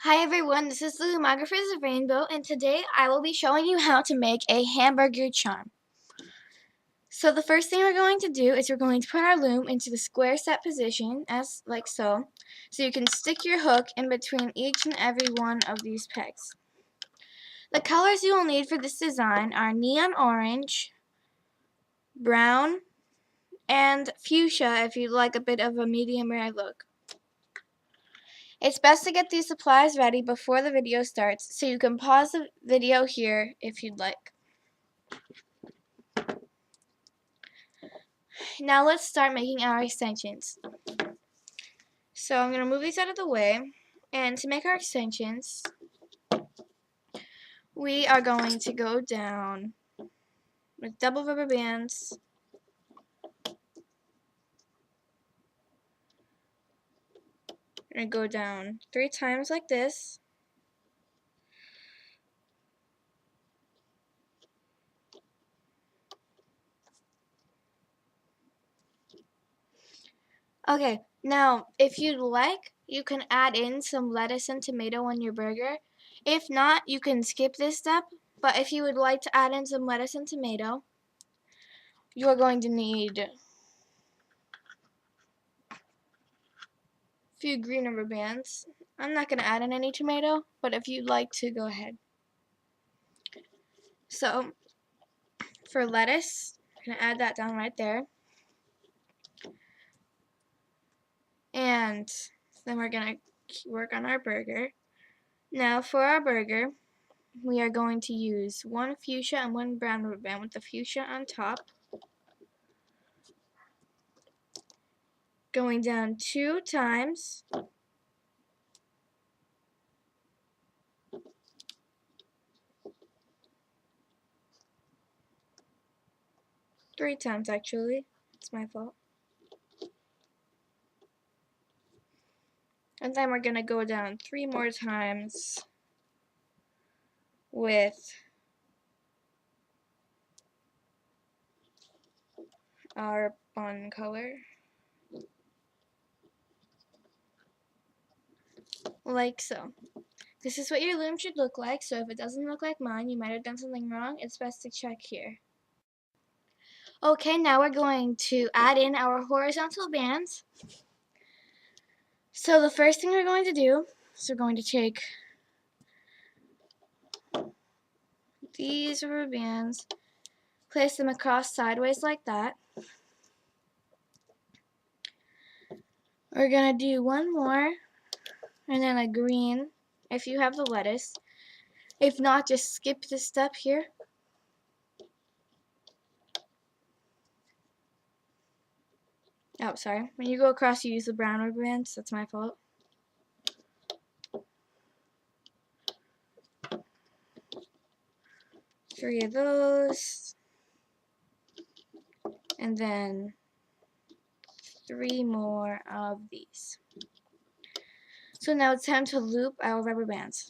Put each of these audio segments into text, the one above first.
Hi everyone, this is the Loomographers of Rainbow, and today I will be showing you how to make a hamburger charm. So the first thing we're going to do is we're going to put our loom into the square set position, as like so. So you can stick your hook in between each and every one of these pegs. The colors you will need for this design are neon orange, brown, and fuchsia if you'd like a bit of a medium rare look. It's best to get these supplies ready before the video starts, so you can pause the video here if you'd like. Now let's start making our extensions. So I'm going to move these out of the way, and to make our extensions, we are going to go down with double rubber bands. We're going to go down 3 times like this. Okay, now if you'd like, you can add in some lettuce and tomato on your burger. If not, you can skip this step, but if you would like to add in some lettuce and tomato, you're going to need a few green rubber bands. I'm not going to add in any tomato, but if you'd like to, go ahead. So, for lettuce, I'm going to add that down right there. And then we're going to work on our burger. Now, for our burger, we are going to use 1 fuchsia and 1 brown rubber band with the fuchsia on top. Going down 2 times. Three times, actually. It's my fault. And then we're going to go down 3 more times with our bun color. Like so. This is what your loom should look like, so if it doesn't look like mine, you might have done something wrong. It's best to check here. Okay, now we're going to add in our horizontal bands. So the first thing we're going to do is we're going to take these rubber bands, place them across sideways like that. We're going to do one more, and then a green if you have the lettuce. If not, just skip this step here. Oh, sorry. When you go across, you use the brown rubber bands. That's my fault. Three of those. And then 3 more of these. So now it's time to loop our rubber bands.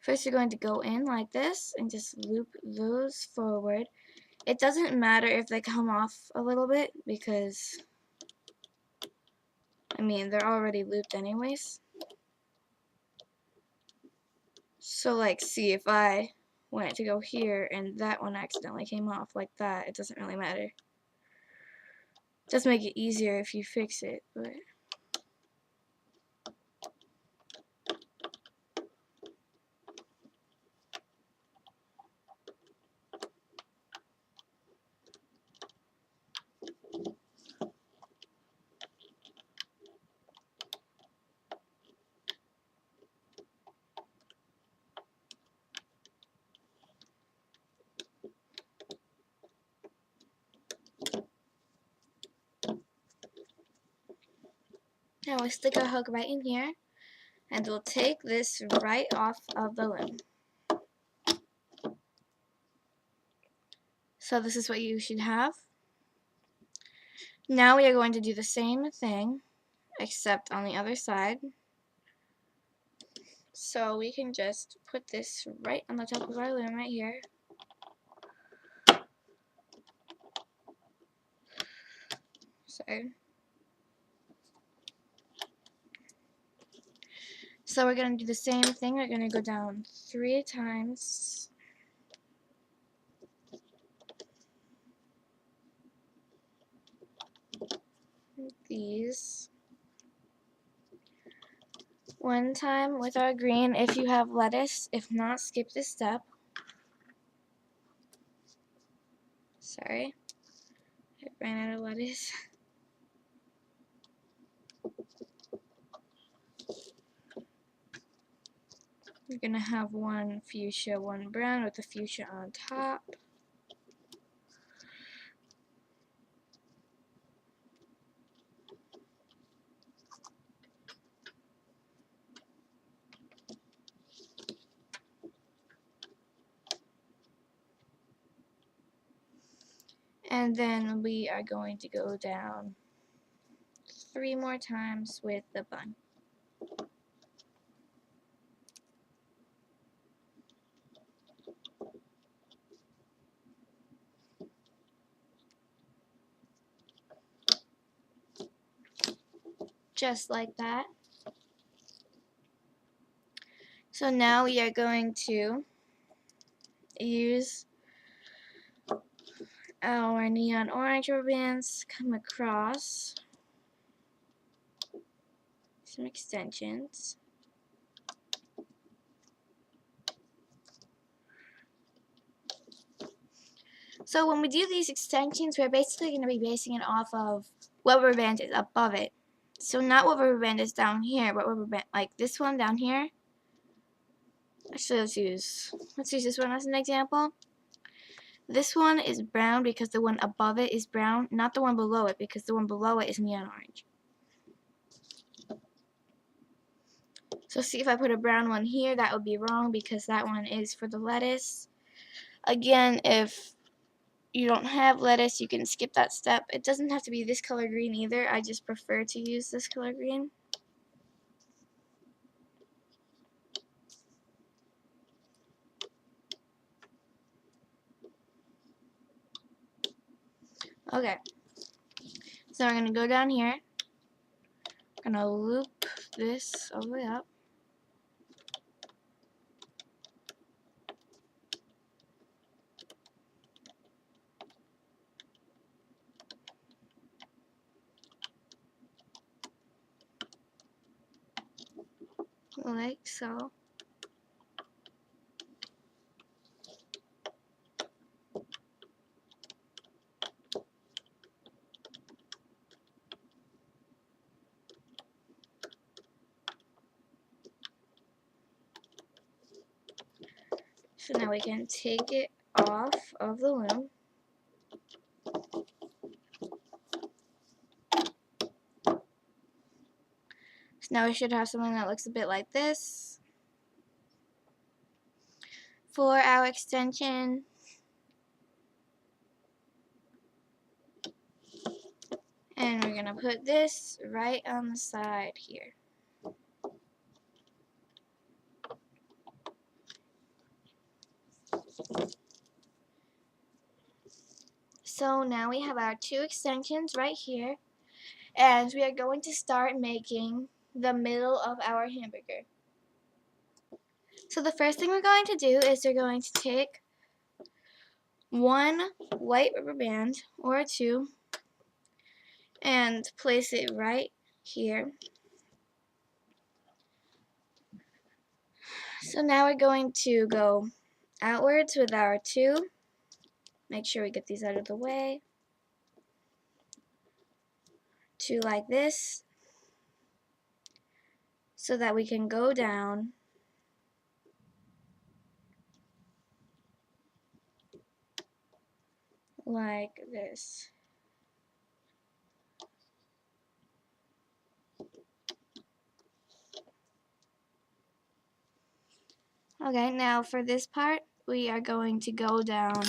First, you're going to go in like this and just loop those forward. It doesn't matter if they come off a little bit because, I mean, they're already looped anyways. So, like, see, if I wanted to go here and that one accidentally came off like that, it doesn't really matter. It does make it easier if you fix it, but... Now we'll stick our hook right in here, and we'll take this right off of the loom. So this is what you should have. Now we are going to do the same thing, except on the other side. So we can just put this right on the top of our loom right here. Sorry. So we're going to do the same thing. We're going to go down 3 times. These. 1 time with our green if you have lettuce. If not, skip this step. Sorry, I ran out of lettuce. We're going to have 1 fuchsia, 1 brown with the fuchsia on top. And then we are going to go down 3 more times with the bun. Just like that. So now we are going to use our neon orange rubber bands, come across some extensions. So when we do these extensions, we're basically going to be basing it off of what rubber band is above it. So not what rubber band is down here, but rubber band, like this one down here. Actually, let's use this one as an example. This one is brown because the one above it is brown, not the one below it because the one below it is neon orange. So see, if I put a brown one here, that would be wrong because that one is for the lettuce. Again, if you don't have lettuce, you can skip that step. It doesn't have to be this color green either. I just prefer to use this color green. Okay, so we're going to go down here. I'm going to loop this all the way up. Like so. So now we can take it off of the loom. So now we should have something that looks a bit like this for our extension. And we're going to put this right on the side here. So now we have our 2 extensions right here. And we are going to start making the middle of our hamburger. So the first thing we're going to do is we're going to take 1 white rubber band or 2 and place it right here. So now we're going to go outwards with our 2. Make sure we get these out of the way. 2 like this, so that we can go down like this. Okay, now for this part, we are going to go down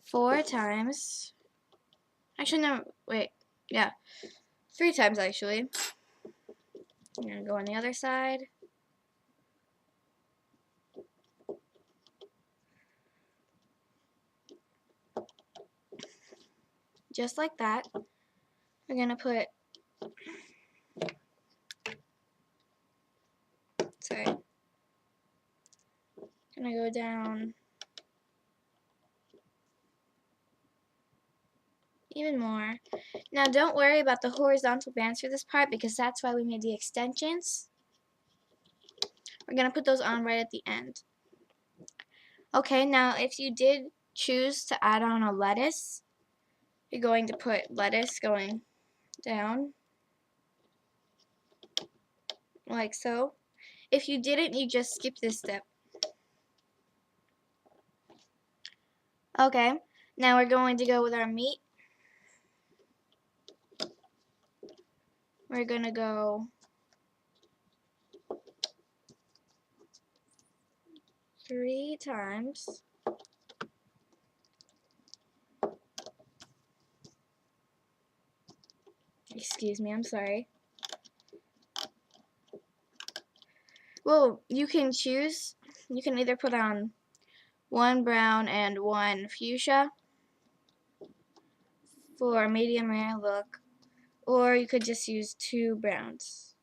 4 times. Actually, no, wait, yeah, 3 times actually. I'm going to go on the other side. Just like that. We're going to put Sorry. Gonna go down even more. Now don't worry about the horizontal bands for this part because that's why we made the extensions. We're gonna put those on right at the end. Okay, now if you did choose to add on a lettuce, you're going to put lettuce going down like so. If you didn't, you just skip this step. Okay, now we're going to go with our meat. We're gonna go 3 times. Excuse me, I'm sorry. Well, you can choose. You can either put on 1 brown and 1 fuchsia for a medium rare look, or you could just use 2 browns.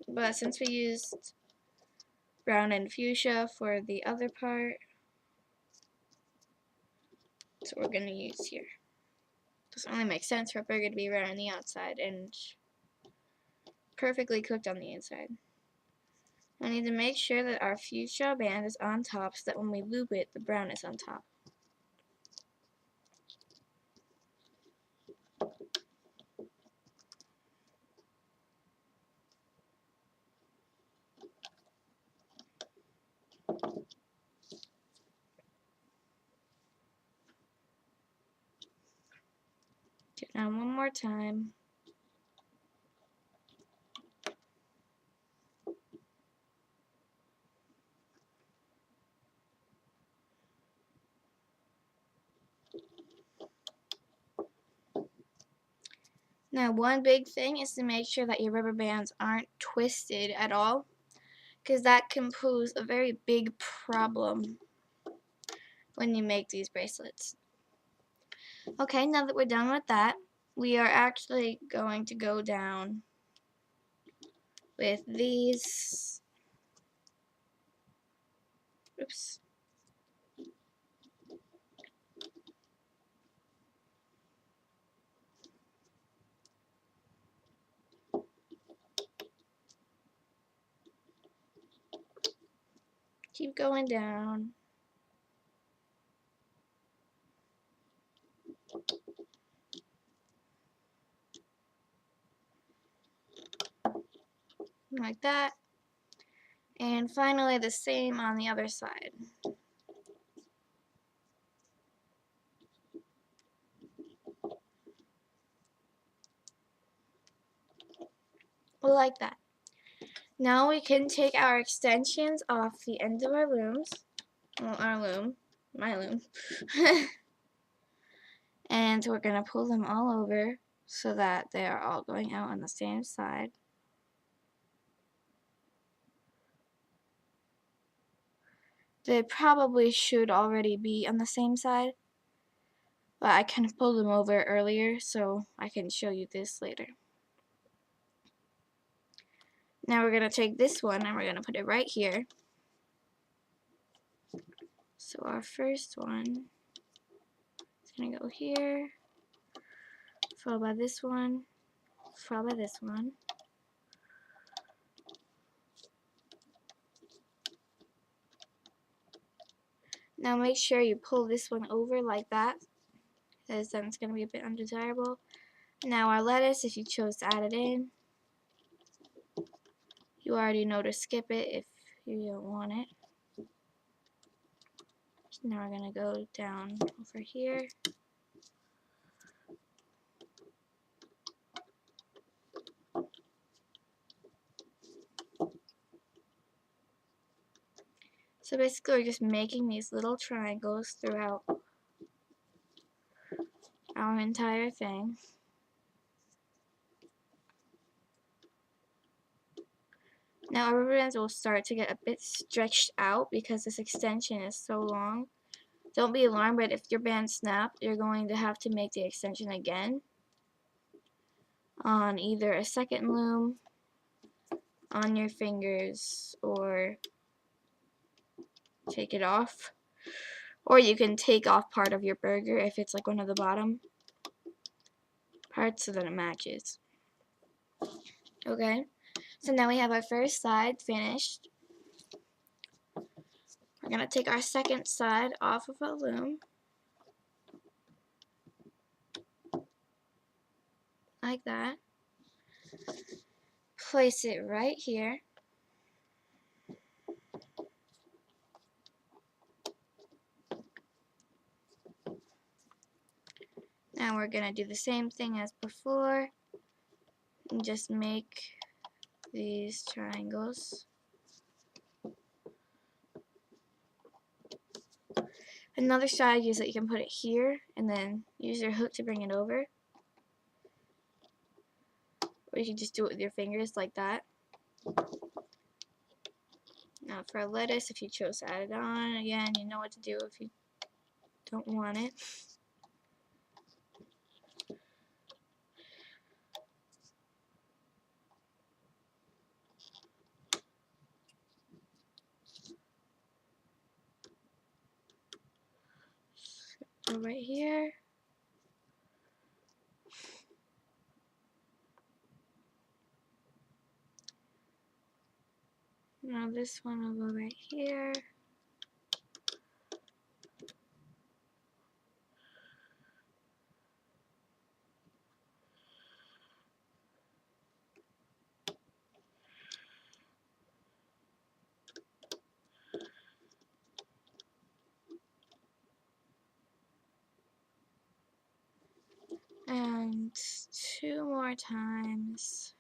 But since we used brown and fuchsia for the other part, that's what we're going to use here. Doesn't really make sense for a burger to be red on the outside and perfectly cooked on the inside. I need to make sure that our fuchsia band is on top so that when we loop it, the brown is on top. Do it now one more time. Now one big thing is to make sure that your rubber bands aren't twisted at all, because that can pose a very big problem when you make these bracelets. Okay, now that we're done with that, we are actually going to go down with these. Oops. Keep going down. Like that. And finally the same on the other side. Like that. Now we can take our extensions off the end of our looms. Well, our loom. My loom. And we're going to pull them all over so that they are all going out on the same side. They probably should already be on the same side, but I can pull them over earlier so I can show you this later. Now we're going to take this one and we're going to put it right here. So our first one is going to go here, followed by this one, followed by this one. Now make sure you pull this one over like that, because then it's going to be a bit undesirable. Now our lettuce, if you chose to add it in, you already know to skip it if you don't want it. Now we're going to go down over here. So basically we're just making these little triangles throughout our entire thing. Now our rubber bands will start to get a bit stretched out because this extension is so long. Don't be alarmed, but if your band snapped, you're going to have to make the extension again on either a second loom, on your fingers or take it off. Or you can take off part of your burger if it's like one of the bottom parts so that it matches. Okay, so now we have our first side finished. We're going to take our second side off of our loom. Like that. Place it right here. Now we're going to do the same thing as before and just make these triangles. Another strategy is that you can put it here and then use your hook to bring it over. Or you can just do it with your fingers like that. Now for a lettuce, if you chose to add it on, again, you know what to do if you don't want it. So right here. Now this one will go right here. And 2 more times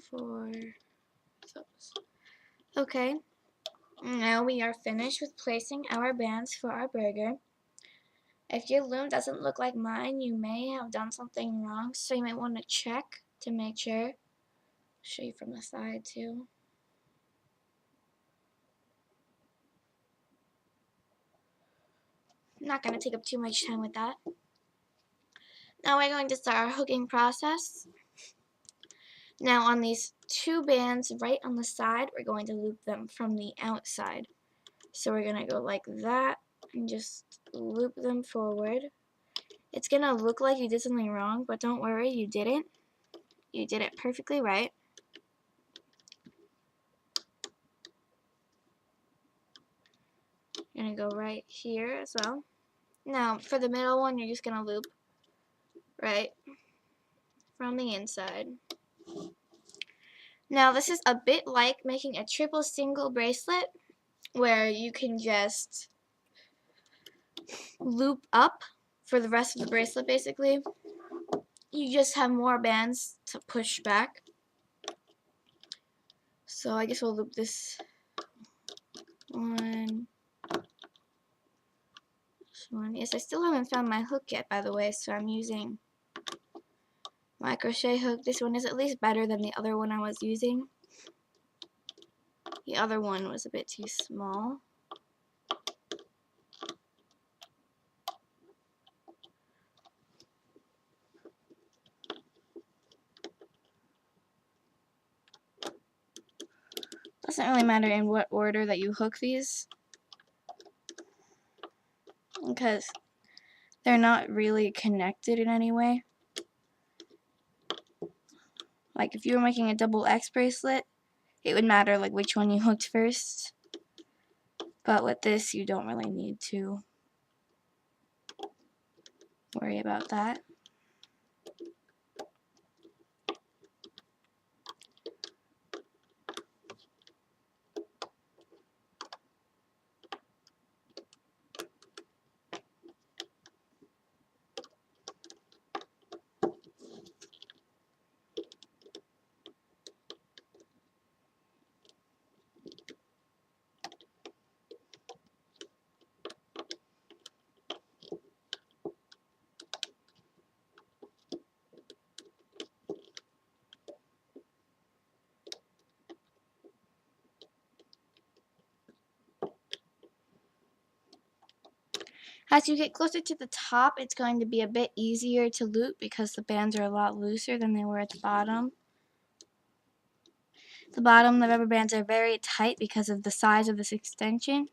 for those. Okay, now we are finished with placing our bands for our burger. If your loom doesn't look like mine, you may have done something wrong, so you might want to check to make sure. I'll show you from the side too. I'm not going to take up too much time with that. Now we're going to start our hooking process. Now on these 2 bands right on the side, we're going to loop them from the outside. So we're going to go like that and just loop them forward. It's going to look like you did something wrong, but don't worry, you didn't. You did it perfectly right. You're going to go right here as well. Now for the middle one, you're just going to loop right from the inside. Now this is a bit like making a triple single bracelet where you can just loop up for the rest of the bracelet basically. You just have more bands to push back. So I guess we'll loop this one. This one. Yes, I still haven't found my hook yet, by the way, so I'm using my crochet hook. This one is at least better than the other one I was using. The other one was a bit too small. Doesn't really matter in what order that you hook these, because they're not really connected in any way. Like if you were making a double X bracelet, it would matter like which one you hooked first. But with this, you don't really need to worry about that. As you get closer to the top, it's going to be a bit easier to loop because the bands are a lot looser than they were at the bottom. The bottom, the rubber bands are very tight because of the size of this extension.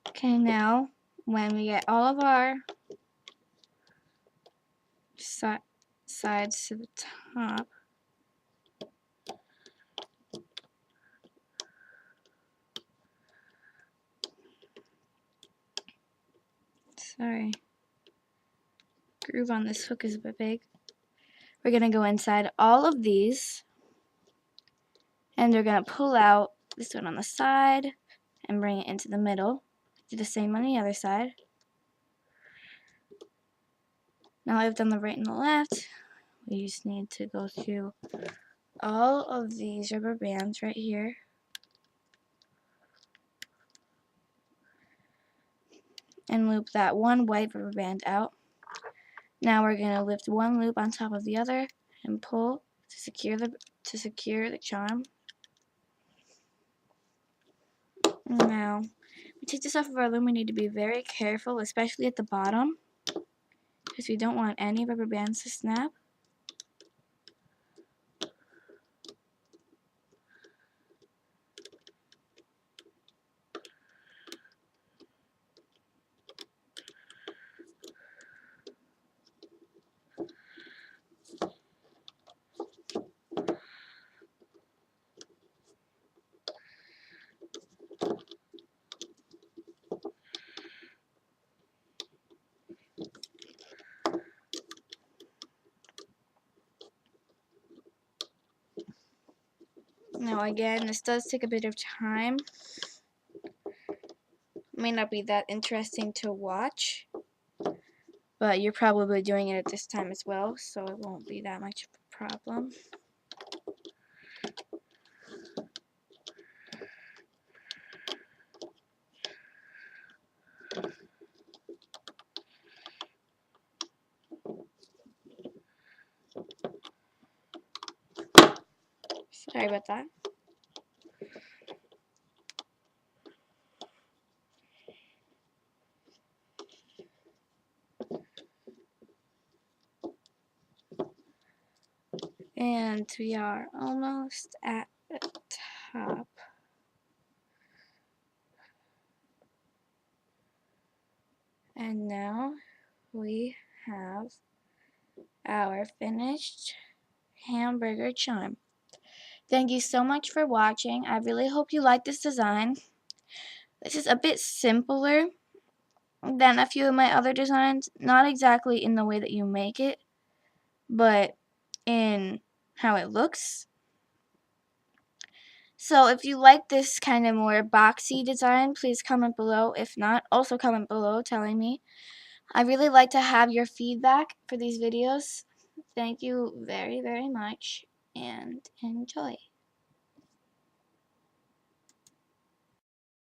Okay, now when we get all of our sides to the top, sorry, groove on this hook is a bit big. We're going to go inside all of these, and we're going to pull out this one on the side and bring it into the middle. Do the same on the other side. Now I've done the right and the left. We just need to go through all of these rubber bands right here. And loop that one white rubber band out. Now we're going to lift one loop on top of the other and pull to secure the charm. Now, we take this off of our loom. We need to be very careful, especially at the bottom, because we don't want any rubber bands to snap. Now again, this does take a bit of time. It may not be that interesting to watch, but you're probably doing it at this time as well, so it won't be that much of a problem. Sorry about that. And we are almost at the top. And now we have our finished hamburger charm. Thank you so much for watching. I really hope you like this design. This is a bit simpler than a few of my other designs. Not exactly in the way that you make it, but in how it looks. So if you like this kind of more boxy design, please comment below. If not, also comment below telling me. I really like to have your feedback for these videos. Thank you very, very much, and enjoy.